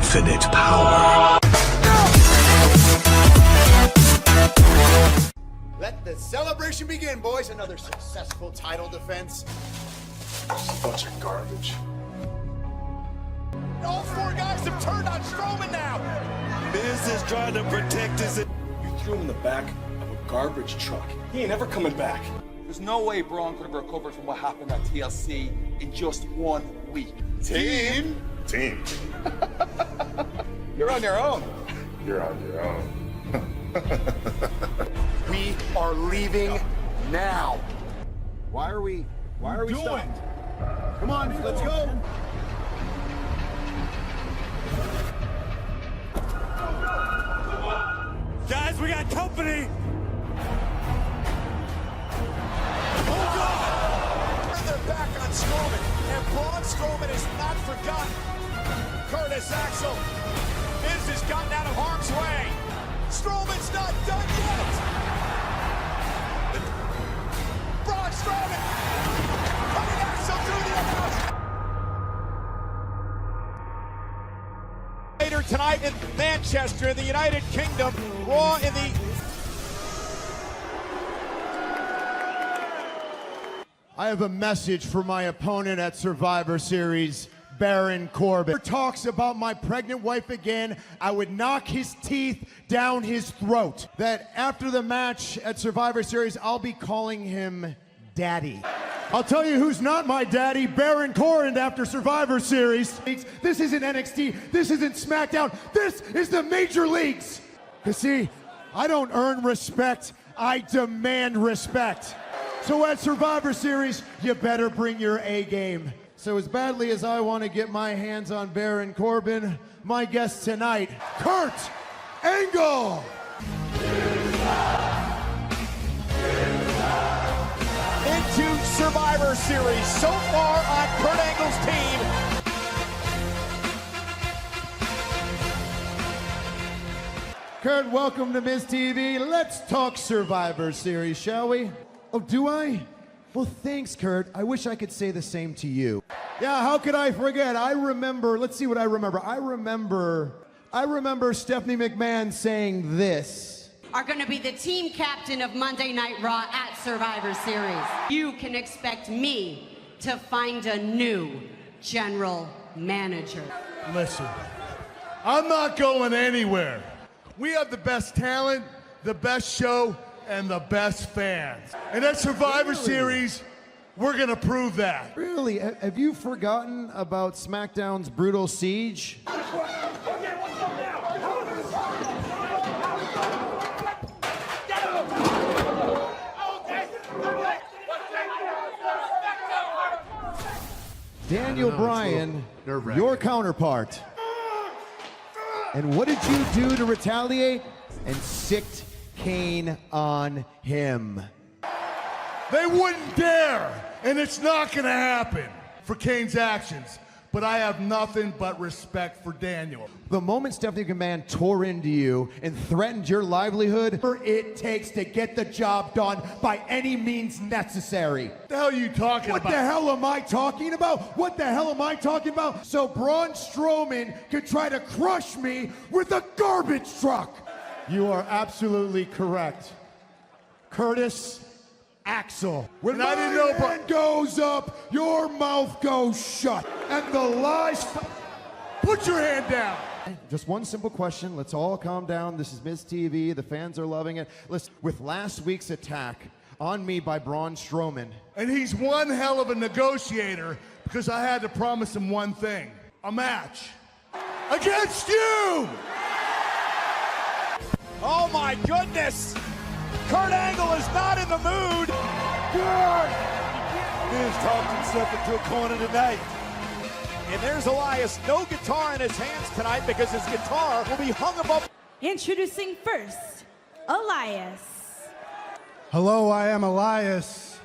infinite power. Let the celebration begin, boys. Another successful title defense. Just a bunch of garbage. All four guys have turned on Strowman now. Miz is trying to protect his... You threw him in the back of a garbage truck. He ain't ever coming back. There's no way Braun could have recovered from what happened at TLC in just 1 week. Team. You're on your own. You're on your own. We are leaving now. Why are we stopped? Come on, let's go. Guys, we got company! They're back on Strowman, and Braun Strowman is not forgotten. Curtis Axel. Miz has gotten out of harm's way. Strowman's not done yet. Braun Strowman putting Axel through the approach. Later tonight in Manchester, in the United Kingdom, Raw in the... I have a message for my opponent at Survivor Series, Baron Corbin. Talks about my pregnant wife again, I would knock his teeth down his throat. That after the match at Survivor Series, I'll be calling him Daddy. I'll tell you who's not my daddy, Baron Corbin after Survivor Series. This isn't NXT, this isn't SmackDown, this is the Major Leagues. You see, I don't earn respect, I demand respect. So at Survivor Series, you better bring your A game. So as badly as I want to get my hands on Baron Corbin, my guest tonight, Kurt Angle. Into Survivor Series, so far on Kurt Angle's team. Kurt, welcome to Miz TV. Let's talk Survivor Series, shall we? Oh, do I? Well, thanks, Kurt. I wish I could say the same to you. Yeah, how could I forget? I remember, let's see what I remember. I remember Stephanie McMahon saying this. Are going to be the team captain of Monday Night Raw at Survivor Series. You can expect me to find a new general manager. Listen, I'm not going anywhere. We have the best talent, the best show, and the best fans. And at Survivor Series, we're gonna prove that. Really? Have you forgotten about SmackDown's brutal siege? Daniel Bryan, your counterpart. And what did you do to retaliate? And sicked Kane on him. They wouldn't dare, and it's not gonna happen for Kane's actions. But I have nothing but respect for Daniel. The moment Stephanie McMahon tore into you and threatened your livelihood, it takes to get the job done by any means necessary. What the hell are you talking about? What the hell am I talking about? What the hell am I talking about? So Braun Strowman could try to crush me with a garbage truck. You are absolutely correct. Curtis Axel. When I didn't know, my hand goes up, your mouth goes shut. And the lies... Put your hand down. Just one simple question. Let's all calm down. This is Miz TV. The fans are loving it. Listen, with last week's attack on me by Braun Strowman. And he's one hell of a negotiator because I had to promise him one thing. A match. Against you! Oh my goodness! Kurt Angle is not in the mood! Miz talked himself into a corner tonight. And there's Elias, no guitar in his hands tonight because his guitar will be hung above. Introducing first, Elias. Hello, I am Elias.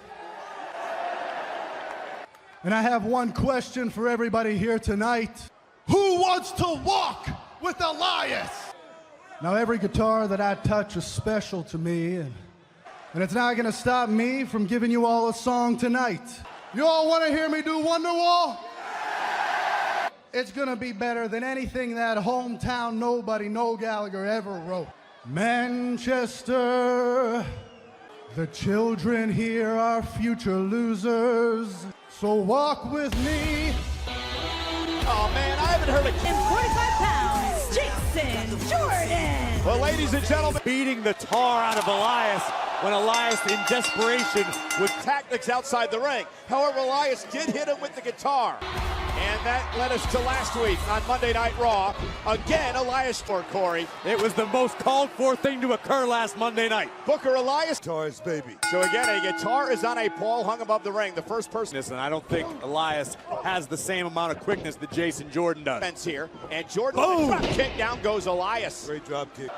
And I have one question for everybody here tonight. Who wants to walk with Elias? Now, every guitar that I touch is special to me, and it's not gonna stop me from giving you all a song tonight. You all wanna hear me do Wonderwall? it's gonna be better than anything that hometown nobody, Noel Gallagher, ever wrote. Manchester, the children here are future losers, so walk with me. Oh man, I haven't heard a In 45 pounds, Jason Jordan. Well, ladies and gentlemen, beating the tar out of Elias when Elias, in desperation, with tactics outside the ring. However, Elias did hit him with the guitar. And that led us to last week on Monday Night Raw. Again, Elias for Corey. It was the most called for thing to occur last Monday night. Booker Elias. Guitar's baby. So again, a guitar is on a pole hung above the ring. The first person. And I don't think Elias has the same amount of quickness that Jason Jordan does. Here. And Jordan, drop kick, down goes Elias. Great drop kick.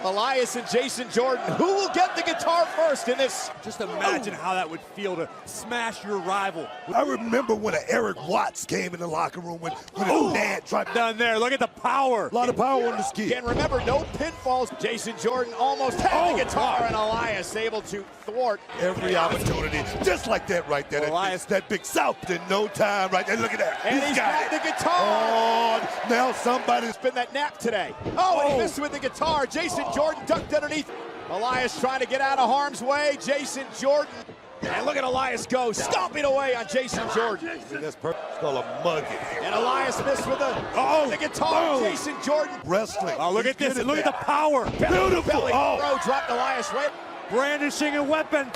Elias and Jason Jordan. Who will get the guitar first in this? Just imagine how that would feel to smash your rival. I remember when Eric Watts came in the locker room when his dad tried down there. Look at the power. A lot of power on this kid. And remember, no pinfalls. Jason Jordan almost had the guitar, and Elias able to thwart every opportunity. Just like that right there. Elias, that big South in no time right there. Look at that. And he's got the guitar. Oh, now somebody's been that nap today. And he missed with the guitar. Jason Jordan ducked underneath. Elias trying to get out of harm's way. Jason Jordan. And look at Elias go, stomping away on Jason Jordan. That's perfect. It's called a mug. And Elias missed with the guitar. Jason Jordan. Wrestling. Oh, look at this. Look at the power. Beautiful. Belly throw dropped Elias right. Brandishing a weapon.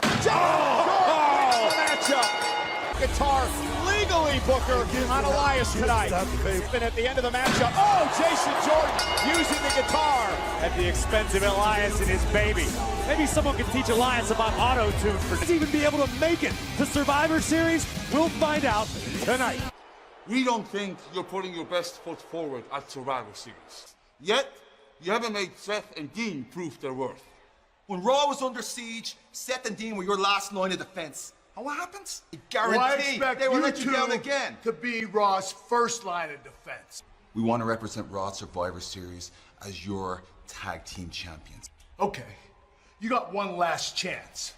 Matchup. Guitar legally, Booker, on Elias tonight. And at the end of the matchup, Jason Jordan using the guitar at the expense of Elias and his baby. Maybe someone can teach Elias about auto-tune. Does he even be able to make it to Survivor Series? We'll find out tonight. We don't think you're putting your best foot forward at Survivor Series. Yet, you haven't made Seth and Dean prove their worth. When Raw was under siege, Seth and Dean were your last line of defense. And what happens? I guarantee they will let you down again. To be Raw's first line of defense. We want to represent Raw at Survivor Series as your tag team champions. Okay, you got one last chance.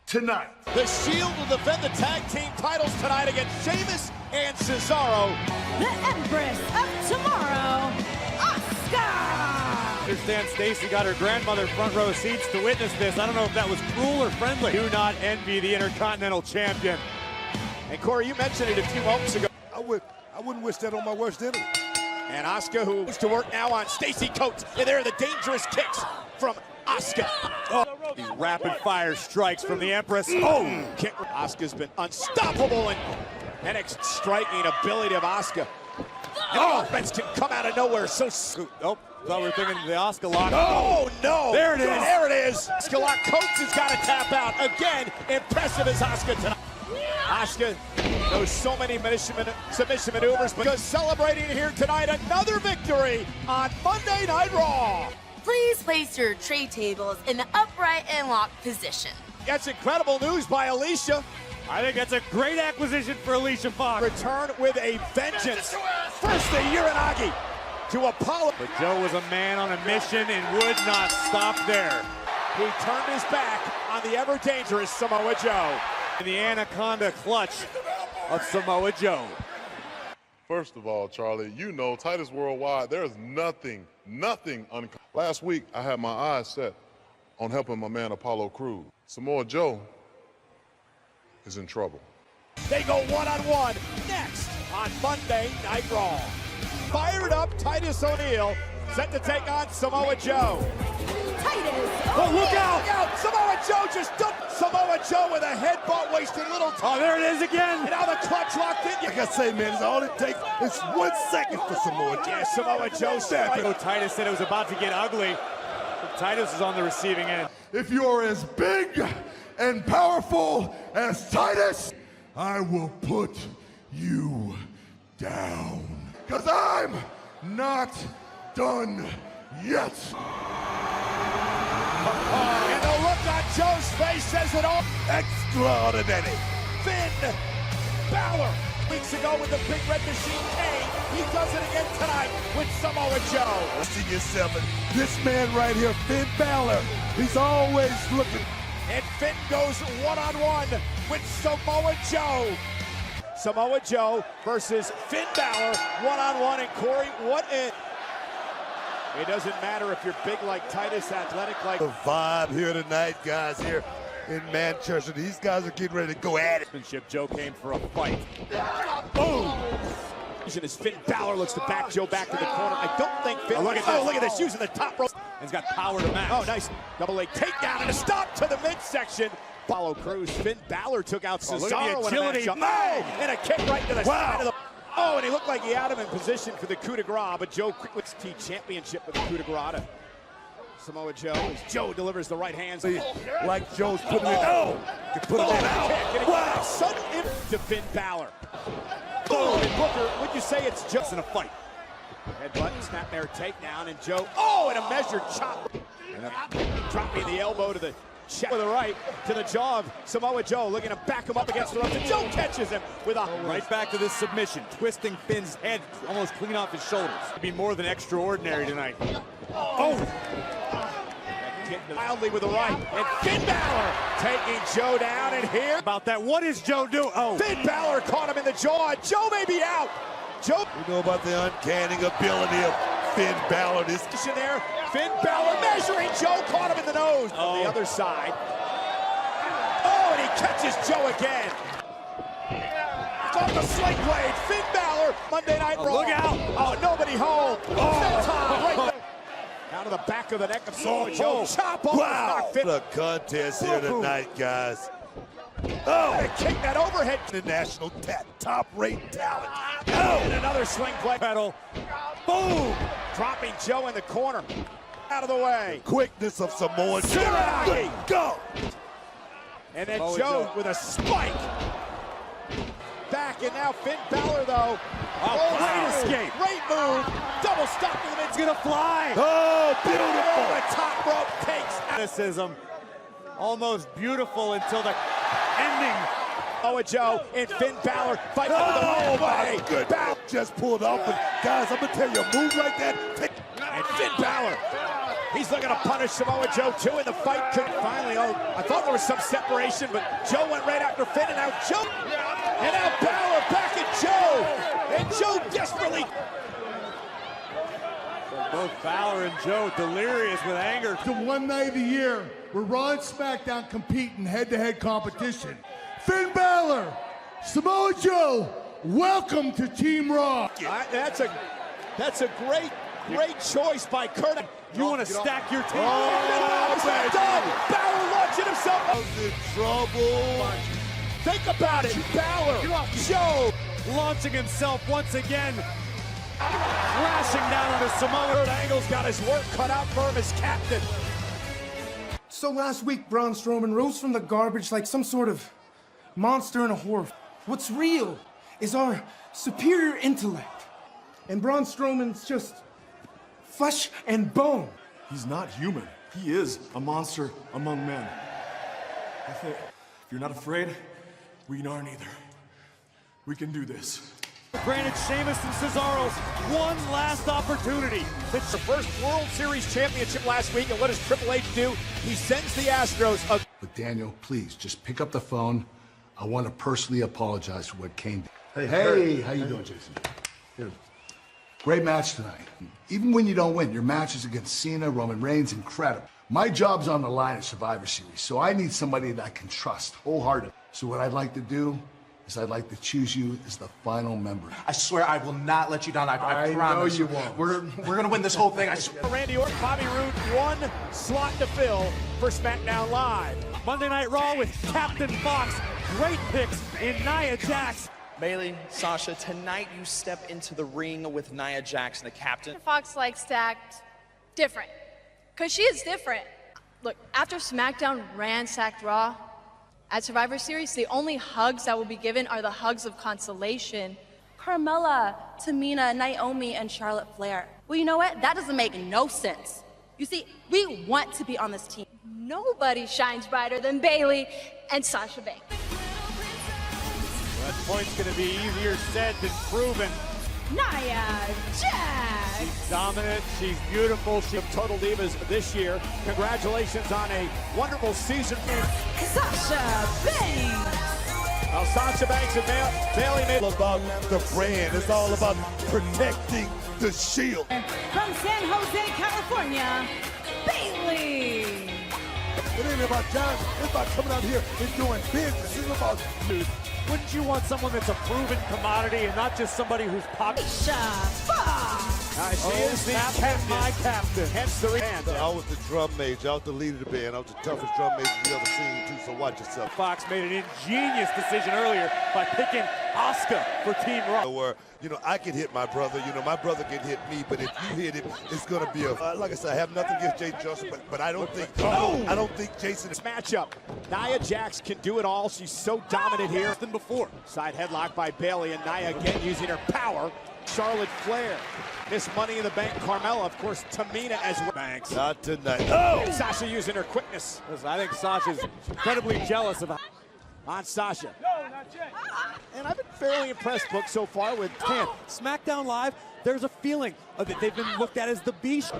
Tonight. The Shield will defend the tag team titles tonight against Sheamus and Cesaro. The Empress of Tomorrow, Asuka. I understand Stacy got her grandmother front row seats to witness this. I don't know if that was cruel or friendly. Do not envy the Intercontinental Champion. And Corey, you mentioned it a few moments ago. I wouldn't wish that on my worst enemy. And Asuka, who goes to work now on Stacy Coates. And there are the dangerous kicks from Asuka. These rapid fire strikes from the Empress. Kick. Asuka's been unstoppable and striking ability of Asuka. And offense can come out of nowhere. Thought we were thinking the Asuka lock. Oh no! There it is. There it is. Asuka lock. Coates has got to tap out again. Impressive as Asuka tonight. Asuka knows so many submission maneuvers, because celebrating here tonight another victory on Monday Night Raw. Please place your tray tables in the upright and locked position. That's incredible news by Alicia. I think that's a great acquisition for Alicia Fox. Return with a vengeance. First the Uranagi to Apollo. But Joe was a man on a mission and would not stop there. He turned his back on the ever-dangerous Samoa Joe. In the Anaconda clutch of Samoa Joe. First of all, Charlie, you know Titus Worldwide, there's nothing uncommon. Last week, I had my eyes set on helping my man Apollo Crews. Samoa Joe is in trouble. They go one-on-one next on Monday Night Raw. Fired up, Titus O'Neil set to take on Samoa Joe. Titus. Oh, look out! Samoa Joe just dumped Samoa Joe with a headbutt, wasting little time. Oh, there it is again. And now the clutch locked in. Like I say, man, it's all it takes is 1 second for Samoa Joe. Yeah, Samoa Joe stepping. Titus said it was about to get ugly. But Titus is on the receiving end. If you're as big and powerful as Titus, I will put you down. Because I'm not done yet. And the look on Joe's face says it all. Extraordinary. Finn Balor. Weeks ago with the Big Red Machine Kane. He does it again tonight with Samoa Joe. See yourself, this man right here, Finn Balor, he's always looking. And Finn goes one-on-one with Samoa Joe. Samoa Joe versus Finn Balor, one-on-one, and Corey, it doesn't matter if you're big like Titus, athletic like... The vibe here tonight, guys, here in Manchester. These guys are getting ready to go at it. Joe came for a fight. Boom! As Finn Balor looks to back Joe back to the corner. I don't think Finn... Look at this, using the top rope. He's got power to match. Oh, nice. Double leg takedown and a stop to the midsection. Apollo Crews. Finn Balor took out Cesaro. Look at the agility. Oh, and a kick right to the side of the... Oh, and he looked like he had him in position for the coup de grace, but Joe quickly T championship with the coup de grace. Samoa Joe, as Joe delivers the right hands. Like Joe's putting it out. Put him out. Wow. Sudden impact to Finn Balor. Boom, and Booker, would you say it's just in a fight? Headbutt, snapmare takedown, and Joe, and a measured chop. And dropping the elbow to the chest with the right, to the jaw of Samoa Joe, looking to back him up against the ropes, and Joe catches him with a... Right back to this submission, twisting Finn's head almost clean off his shoulders. It'd be more than extraordinary tonight. Wildly with the right, and Finn Balor taking Joe down, and here... About that, what is Joe doing? Finn Balor caught him in the jaw, and Joe may be out. Joe... We know about the uncanny ability of Finn Balor. This there, Finn Balor measuring Joe, caught him in the nose. On the other side. Oh, and he catches Joe again. Off the sling blade, Finn Balor, Monday Night Raw. Look out. Oh, nobody home. Right there. Down to the back of the neck of Samoa Joe. Chop off. Wow. The contest here tonight, guys. And kick that overhead. The national top-rate talent. And another sling blade. Pedal. Boom. Dropping Joe in the corner. Out of the way. Quickness of Samoa Joe. Go. And then Joe with a spike. Back, and now Finn Balor, though. Great escape. Great move. Double stop to the mid. It's going to fly. Oh, beautiful. The top rope takes. Athleticism. Almost beautiful until the ending. Joe and Finn Balor fight the right way. Good. Just pulled off. But guys, I'm going to tell you, a move like that. And Finn Balor. He's looking to punish Samoa Joe, too, in the fight. Finally, I thought there was some separation, but Joe went right after Finn, and now Joe. And now Balor back at Joe. And Joe desperately. Both Balor and Joe delirious with anger. The one night of the year where Raw and SmackDown compete in head-to-head competition. Finn Balor, Samoa Joe, welcome to Team Raw. That's a great choice by Kurt. You want to stack your team? Done. Balor launching himself. I was in trouble. Think about it. Balor, Joe, launching himself once again. Crashing down on his Samoa. Kurt Angle's got his work cut out for him as captain. So last week, Braun Strowman rose from the garbage like some sort of monster in a horror. What's real is our superior intellect. And Braun Strowman's just flesh and bone. He's not human. He is a monster among men. I think if you're not afraid, we aren't either. We can do this. Granted Sheamus and Cesaro's one last opportunity. It's the first World Series championship last week, and what does Triple H do? He sends the Astros a... But Daniel, please, just pick up the phone. I want to personally apologize for what came. Hey, how you doing, Jason? Here. Great match tonight. Even when you don't win, your matches against Cena, Roman Reigns, incredible. My job's on the line at Survivor Series, so I need somebody that I can trust wholeheartedly. So what I'd like to do is I'd like to choose you as the final member. I swear I will not let you down. I promise. Know you won't. We're gonna win this whole thing. I swear. Randy Orton, Bobby Roode, one slot to fill for SmackDown Live. Monday Night Raw with Captain Fox. Great picks in Nia Jax. Bayley, Sasha, tonight you step into the ring with Nia Jax, the captain. Fox likes to act different, because she is different. Look, after SmackDown ransacked Raw, at Survivor Series, the only hugs that will be given are the hugs of consolation. Carmella, Tamina, Naomi, and Charlotte Flair. Well, you know what? That doesn't make no sense. You see, we want to be on this team. Nobody shines brighter than Bayley and Sasha Banks. That point's going to be easier said than proven. Nia Jax! She's dominant, she's beautiful. She's Total Divas this year. Congratulations on a wonderful season. Sasha Banks! Now Sasha Banks and Bayley made All about the brand. It's all about protecting the shield. From San Jose, California, Bayley. It ain't about John. It's about coming out here and doing business. It's about news. Wouldn't you want someone that's a proven commodity and not just somebody who's popular? She is the captain, my captain. Hence the hand. I was the drum major. I was the leader of the band. I was the toughest drum major you ever seen, too, so watch yourself. Fox made an ingenious decision earlier by picking Asuka for Team Raw. Where, I can hit my brother. My brother can hit me, but if you hit him, it's going to be a... like I said, I have nothing against Jason Johnson, but I don't think... I don't think Jason... This matchup. Nia Jax can do it all. She's so dominant here than before. Side headlock by Bayley, and Nia again using her power. Charlotte Flair. This Money in the Bank, Carmella, of course, Tamina as well. Banks. Not tonight. Oh! Sasha using her quickness. Listen, I think Sasha's incredibly jealous of on Sasha. And I've been fairly impressed, Book, so far with SmackDown Live. There's a feeling that they've been looked at as the beast.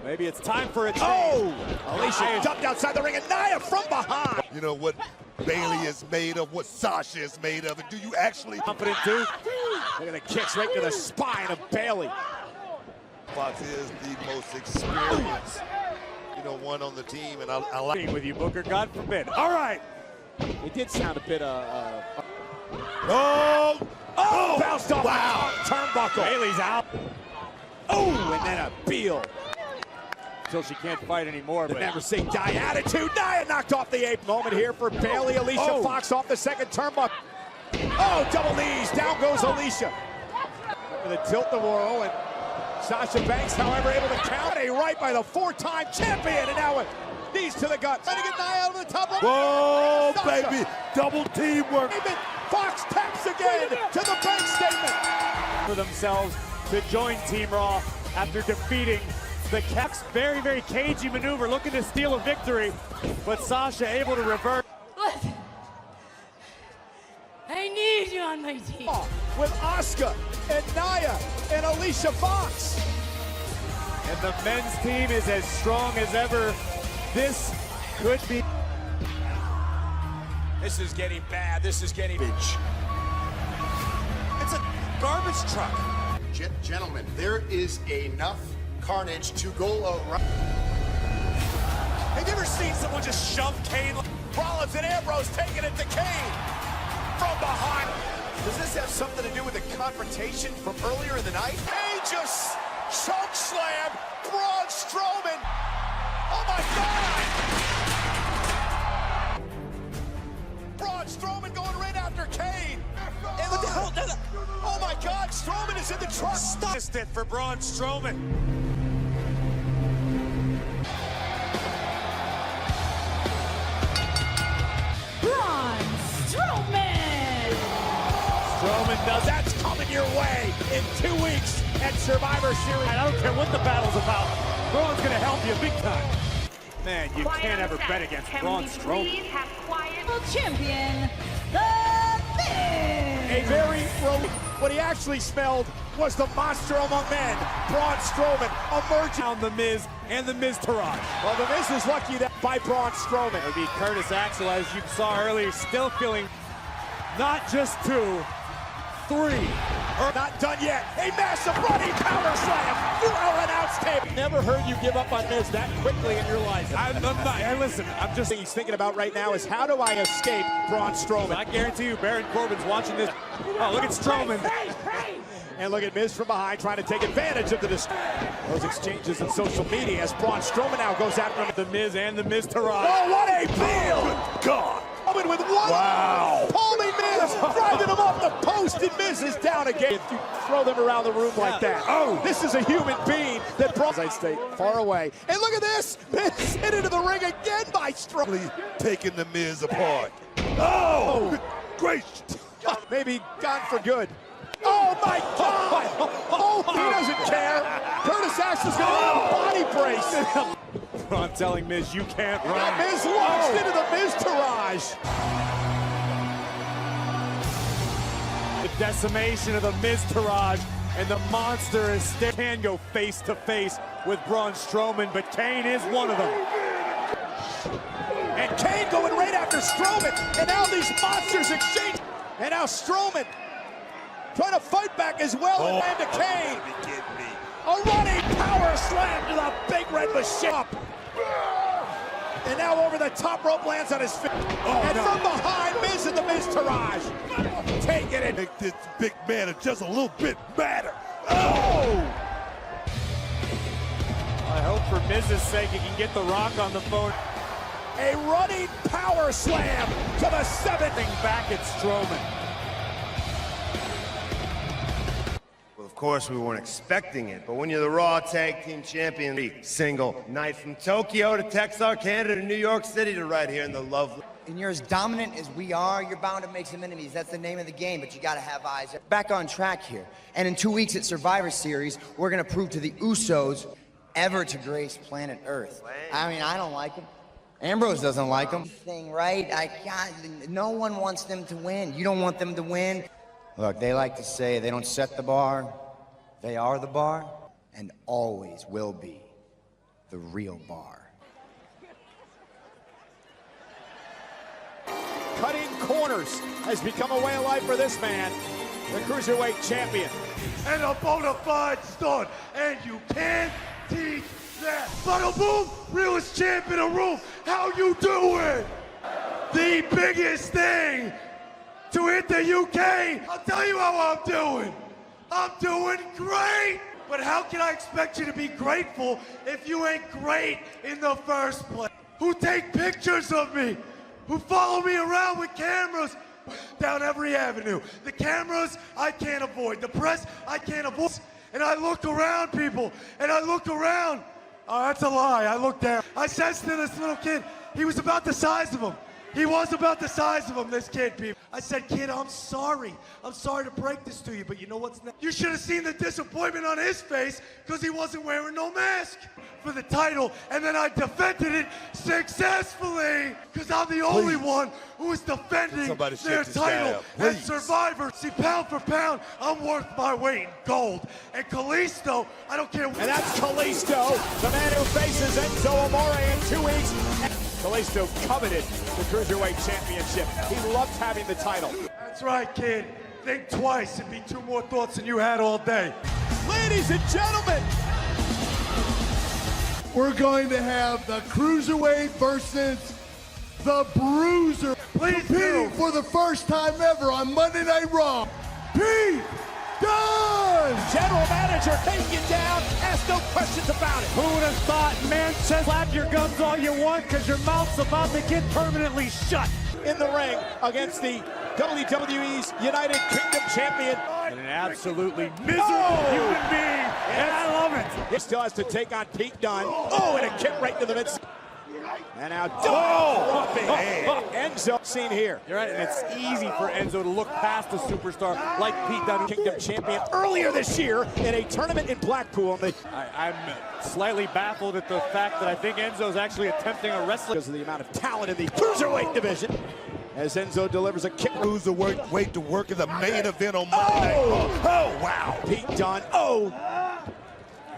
Maybe it's time for a change. Oh! Alicia dumped outside the ring, and Nia from behind. You know what Bayley is made of, what Sasha is made of, and do you actually... Confident, too? Look at the kicks right to the spine of Bayley. Fox is the most experienced, one on the team, and I like... with you, Booker, God forbid. All right. It did sound a bit, Oh! Bounced off. Wow! Turnbuckle. Bayley's out. Oh, and then a Beal. Until she can't fight anymore. The But never say die attitude. Nia knocked off the ape. Moment here for Bayley. Alicia Fox off the second turnbuckle. Oh, double knees. Down goes Alicia. With a tilt-a-whirl, and Sasha Banks, however, able to count a right by the four-time champion. And now with knees to the gut. Trying to get Nia out of the top rope. Whoa, baby. Double teamwork. Fox taps again to the bank statement. For themselves to join Team Raw after defeating the Caps. Very, very cagey maneuver, looking to steal a victory, but Sasha able to reverse. Listen, I need you on my team. With Asuka and Nia and Alicia Fox. And the men's team is as strong as ever. This could be. This is getting bad. This is getting bitch. It's a garbage truck. Gentlemen, there is enough carnage to go around. Have you ever seen someone just shove Kane? Rollins and Ambrose taking it to Kane from behind. Does this have something to do with the confrontation from earlier in the night? Kane just choke slam Braun Strowman. Oh my God! Braun Strowman going right after Kane. And look at oh my God, Strowman is in the truck. Stop it for Braun Strowman. Braun Strowman! Strowman does. That's coming your way in 2 weeks at Survivor Series. I don't care what the battle's about. Braun's going to help you big time. Man, you can't ever bet against Braun Strowman. Champion, The Miz! A very what he actually smelled was the monster among men. Braun Strowman emerging On The Miz and The Miztourage. Well, the Miz is lucky that by Braun Strowman. It would be Curtis Axel, as you saw earlier, still feeling not just 2, 3. Not done yet. A massive running power slam through our announce table. Never heard you give up on Miz that quickly in your life. And listen, I'm just. He's thinking about right now is how do I escape Braun Strowman? I guarantee you, Baron Corbin's watching this. Oh, look at Strowman. And look at Miz from behind trying to take advantage of those exchanges on social media as Braun Strowman now goes after him. The Miz and The Miztourage. Oh, what a deal! Good God! Coming with one. Wow! Palmy Miz driving him off the post, and Miz is down again. If you throw them around the room like that. Oh, this is a human being that brought. I stay far away. And look at this! Miz hit into the ring again by Strowman. Taking the Miz apart. Oh! Good gracious! Maybe gone for good. Oh my God! Oh, he doesn't care. Curtis Axel's going to need a body brace. Braun telling Miz, you can't run. Miz launched into the Miztourage. The decimation of the Miztourage, and the monster is can go face to face with Braun Strowman, but Kane is one of them. And Kane going right after after Strowman, and now these monsters exchange. And now Strowman trying to fight back as well, and Amanda Kane. A running power slam to the big red machine. And now over the top rope lands on his feet. And from behind, Miz and the Miz Taraj. Taking it. Make this big man just a little bit madder. I hope for Miz's sake he can get The Rock on the phone. A running power slam to the seventh. Back at Strowman. Well, of course, we weren't expecting it, but when you're the Raw Tag Team Champion, single night from Tokyo to Texarkana to New York City to right here in the lovely. And you're as dominant as we are, you're bound to make some enemies. That's the name of the game, but you gotta have eyes. Back on track here. And in 2 weeks at Survivor Series, we're gonna prove to the Usos ever to grace planet Earth. I mean, I don't like them. Ambrose doesn't like them. Thing, right? No one wants them to win. You don't want them to win. Look, they like to say they don't set the bar, they are the bar, and always will be the real bar. Cutting corners has become a way of life for this man, the Cruiserweight Champion. And a bona fide stud, and you can't teach that. Bada boom, realest champ in the room. How you doing? The biggest thing to hit the UK. I'll tell you how I'm doing. I'm doing great. But how can I expect you to be grateful if you ain't great in the first place? Who take pictures of me? Who follow me around with cameras down every avenue? The cameras I can't avoid. The press I can't avoid. And I look around, people, and I look around. Oh, that's a lie. I looked down. I said to this little kid, he was about the size of him. He was about the size of him, this kid, people. I said, kid, I'm sorry. I'm sorry to break this to you, but you know what's next? You should have seen the disappointment on his face because he wasn't wearing no mask for the title, and then I defended it successfully because I'm the only one who is defending their title at Survivor. See, pound for pound, I'm worth my weight in gold. And Kalisto, I don't care. And that's Kalisto, the man who faces Enzo Amore in 2 weeks. Kalisto coveted the Cruiserweight Championship. He loved having the title. That's right, kid. Think twice. It'd be 2 more thoughts than you had all day. Ladies and gentlemen, we're going to have the Cruiserweight versus the Bruiser. Competing for the first time ever on Monday Night Raw. Pete Dunne! General Manager taking it down, ask no questions about it. Who would have thought, Manchester? Flap your gums all you want because your mouth's about to get permanently shut. In the ring against the WWE's United Kingdom Champion. And an absolutely miserable human being, and I love it. He still has to take on Pete Dunne. Oh, and a kick right to the mid. And now Enzo seen here. You're right, and it's easy for Enzo to look past a superstar like Pete Dunne, Kingdom Champion earlier this year in a tournament in Blackpool. I'm slightly baffled at the fact that I think Enzo's actually attempting a wrestling because of the amount of talent in the Cruiserweight division. As Enzo delivers a kick. Cruiserweight to work in the main event on Monday Night Raw. Oh, wow. Pete Dunne.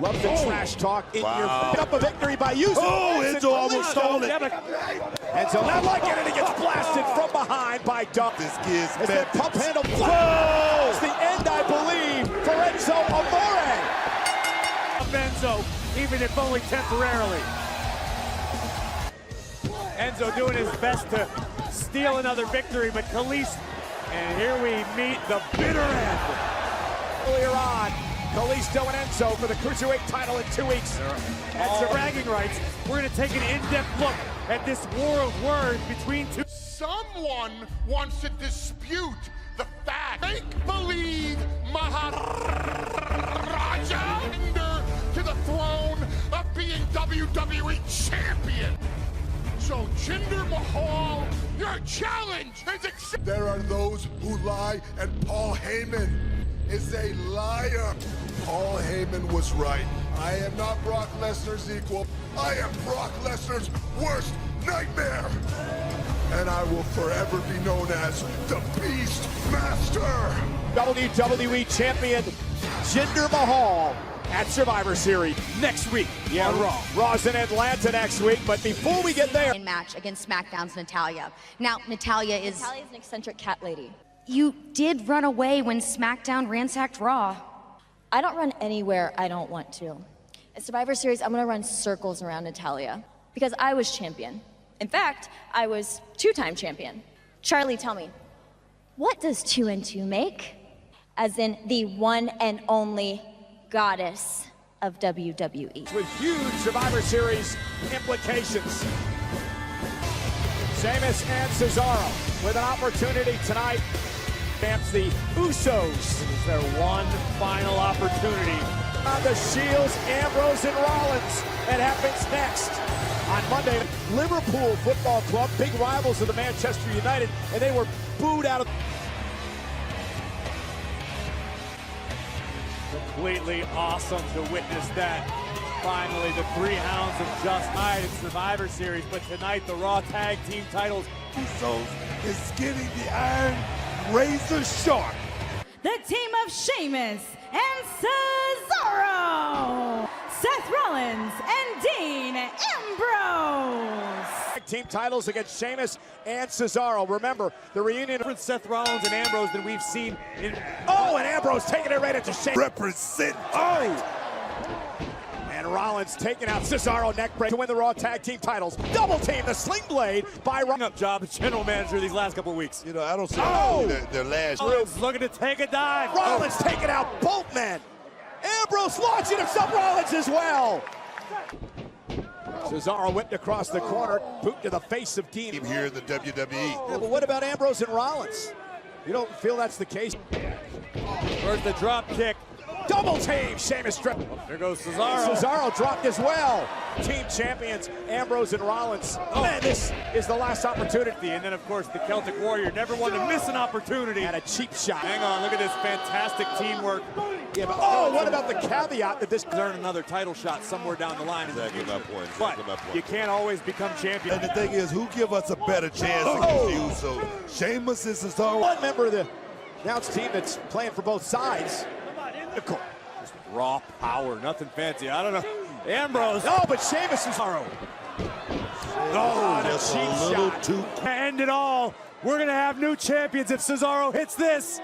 Loves the trash talk in your up a victory by using. Enzo almost stole it. Enzo not liking it. He gets blasted from behind by Dunne. This kid's the pump handle. Whoa! It's the end, I believe, for Enzo Amore. Enzo, even if only temporarily. Enzo doing his best to steal another victory, but Kalisto. And here we meet the bitter end. Earlier on, Kalisto and Enzo for the Cruiserweight title in 2 weeks. That's the bragging rights. We're going to take an in-depth look at this war of words between two. Someone wants to dispute the fact. Make-believe Maharaja to the throne of being WWE Champion. So Jinder Mahal, your challenge is accepted. There are those who lie, and Paul Heyman is a liar. Paul Heyman was right. I am not Brock Lesnar's equal. I am Brock Lesnar's worst nightmare. And I will forever be known as the Beast Master. WWE Champion Jinder Mahal at Survivor Series next week. Yeah, Raw. Raw's in Atlanta next week, but before we get there... match against SmackDown's Natalya. Now, Natalya's an eccentric cat lady. You did run away when SmackDown ransacked Raw. I don't run anywhere I don't want to. At Survivor Series, I'm gonna run circles around Natalya because I was champion. In fact, I was 2-time champion. Charlie, tell me, what does 2 and 2 make? As in the one and only goddess of WWE. With huge Survivor Series implications. Sheamus and Cesaro with an opportunity tonight. Vamps the Usos. It is their one final opportunity. On the Shields, Ambrose and Rollins. That happens next on Monday. Liverpool Football Club, big rivals of the Manchester United, and they were booed out of. Completely awesome to witness that. Finally, the 3 Hounds of Just Night in Survivor Series, but tonight the Raw Tag Team titles. Usos is getting the iron razor sharp. The team of Sheamus and Cesaro, Seth Rollins and Dean Ambrose. Tag team titles against Sheamus and Cesaro. Remember, the reunion with Seth Rollins and Ambrose that we've seen in. Oh, and Ambrose taking it right into Sheamus. Represent. Oh! And Rollins taking out Cesaro neck break to win the Raw Tag Team titles. Double team, the Sling Blade by Up job as general manager these last couple of weeks. You know, I don't see their last. Rollins looking to take a dive. Rollins taking out both men. Ambrose launching himself, Rollins as well. Cesaro whipped across the corner, boot to the face of Dean. Here in the WWE. Yeah, but what about Ambrose and Rollins? You don't feel that's the case? Where's the drop kick? Double team, Sheamus strip. There goes Cesaro. Cesaro dropped as well. Team champions, Ambrose and Rollins. Oh, man, this is the last opportunity. And then, of course, the Celtic Warrior never one to miss an opportunity. And a cheap shot. Hang on, look at this fantastic teamwork. Yeah, but, oh, what about the caveat that this earn another title shot somewhere down the line? Exactly my point. But you can't always become champion. And the thing is, who give us a better chance against the Usos? Sheamus and Cesaro. One member of the announced team that's playing for both sides. Just raw power, nothing fancy. I don't know. Ambrose. Oh, but Sheamus is Cesaro. Oh, just a little too. End it all. We're going to have new champions if Cesaro hits this.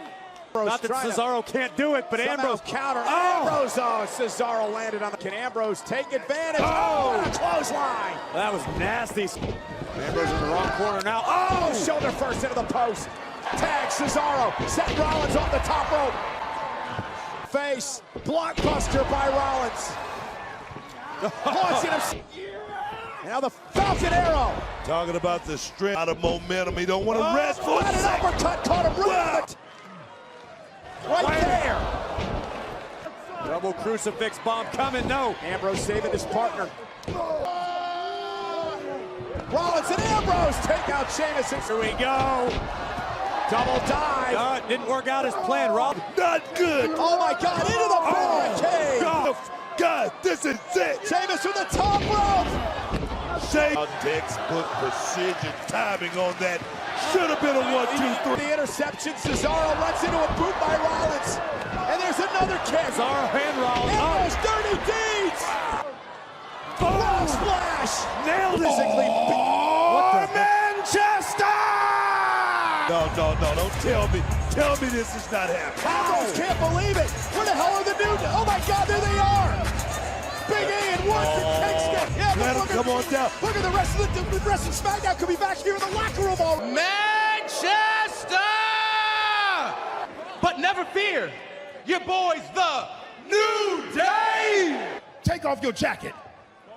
Not that Cesaro can't do it, but Ambrose counter. Ambrose, Cesaro landed on the. Can Ambrose take advantage? Oh, what a clothesline. That was nasty. Ambrose in the wrong corner now. Oh, shoulder first into the post. Tag Cesaro. Seth Rollins off the top rope. Face. Blockbuster by Rollins. Launching him. Now the Falcon Arrow. Talking about the strength out of momentum. He don't want to rest for an uppercut. Caught him right. Right there. Double crucifix bomb coming. No. Ambrose saving his partner. Rollins and Ambrose take out Sheamus. Here we go. Double dive. Didn't work out as planned. Rollins. Not good. Oh my God, into the barricade. God, this is it. Sheamus with the top rope. Sheamus. Textbook precision timing on that. Should have been a 1, 2, 3. The interception. Cesaro runs into a boot by Rollins. And there's another kick. Cesaro and Rollins. Ambrose dirty deeds. Frog splash. Nailed it. Physically. What Manchester! No, don't tell me. Tell me this is not happening. Ambrose can't believe it. Where the hell are the new? Oh my God, there they are. Big E and Woods and Kingston. Yeah, let him come on down. Look at the rest of the rest of SmackDown could be back here in the locker room already. Manchester! But never fear, your boys, the New Day! Take off your jacket.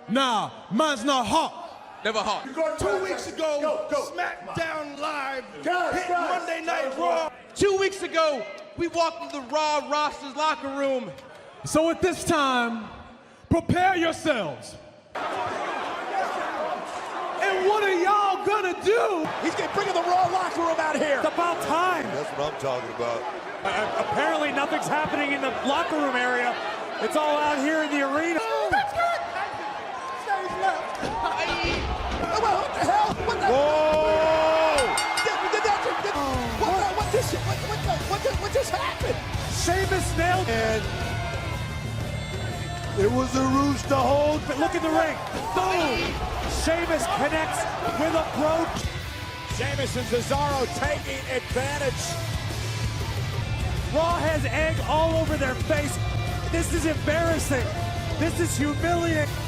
Nah, mine's not hot. Never hot. 2 weeks ago, SmackDown Live hit Monday Night Raw. 2 weeks ago, we walked into the Raw roster's locker room. So at this time, prepare yourselves. And what are y'all gonna do? He's bringing the Raw locker room out here. It's about time. That's what I'm talking about. Apparently nothing's happening in the locker room area. It's all out here in the arena. That's good. Stage left. What the hell? What the? Whoa! What just happened? Sheamus nailed it. It was a ruse to hold. But look at the ring. Boom! Sheamus connects with a broach. Sheamus and Cesaro taking advantage. Raw has egg all over their face. This is embarrassing. This is humiliating.